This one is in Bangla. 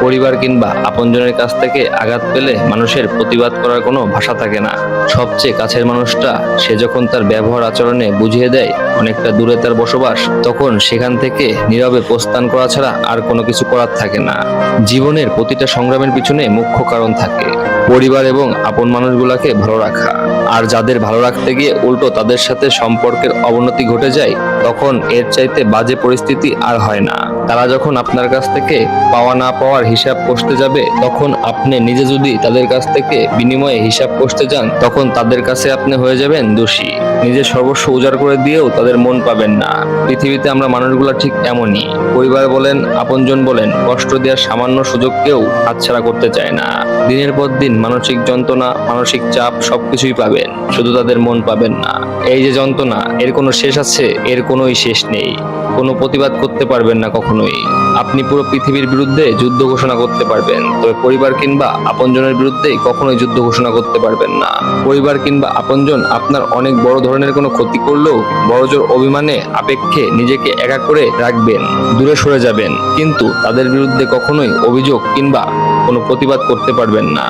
পরিবার কিংবা আপনজনের কাছ থেকে আঘাত পেলে মানুষের প্রতিবাদ করার কোনো ভাষা থাকে না। সবচেয়ে কাছের মানুষটা সে যখন তার ব্যবহার আচরণে বুঝিয়ে দেয় অনেকটা দূরে তার বসবাস, তখন সেখান থেকে নীরবে প্রস্থান করা ছাড়া আর কোনো কিছু করার থাকে না। জীবনের প্রতিটা সংগ্রামের পিছনে মুখ্য কারণ থাকে পরিবার এবং আপন মানুষগুলাকে ভালো রাখা। আর যাদের ভালো রাখতে গিয়ে উল্টো তাদের সাথে সম্পর্কের অবনতি ঘটে যায়, তখন এর চাইতে বাজে পরিস্থিতি আর হয় না। তারা যখন আপনার কাছ থেকে পাওয়া না পাওয়ার হিসাব কষতে যাবে, তখন আপনি নিজে যদি তাদের কাছ থেকে বিনিময়ে হিসাব কষতে যান, তখন তাদের কাছে আপনি হয়ে যাবেন দোষী। নিজের সর্বস্ব উজাড় করে দিয়েও তাদের মন পাবেন না। পৃথিবীতে আমরা মানুষগুলা ঠিক এমনই। পরিবার বলেন, আপনজন বলেন, কষ্ট দেওয়ার সামান্য সুযোগ কেউ হাতছাড়া করতে চায় না। দিনের পর দিন মানসিক যন্ত্রণা, মানসিক চাপ সবকিছুই পাবেন, শুধু তাদের মন পাবেন না। এই যে যন্ত্রণা, এর কোনো শেষ আছে? এর কোনোই শেষ নেই। কোনো প্রতিবাদ করতে পারবেন না কখনোই। আপনি পুরো পৃথিবীর বিরুদ্ধে যুদ্ধ ঘোষণা করতে পারবেন, তবে পরিবার কিংবা আপনজনের বিরুদ্ধে কখনোই যুদ্ধ ঘোষণা করতে পারবেন না। পরিবার কিংবা আপনজন আপনার অনেক বড় ধরনের কোনো ক্ষতি করলেও বড়জোর অভিমানে আপেক্ষে নিজেকে একা করে রাখবেন, দূরে সরে যাবেন, কিন্তু তাদের বিরুদ্ধে কখনোই অভিযোগ কিংবা কোনো প্রতিবাদ করতে পারবেন না।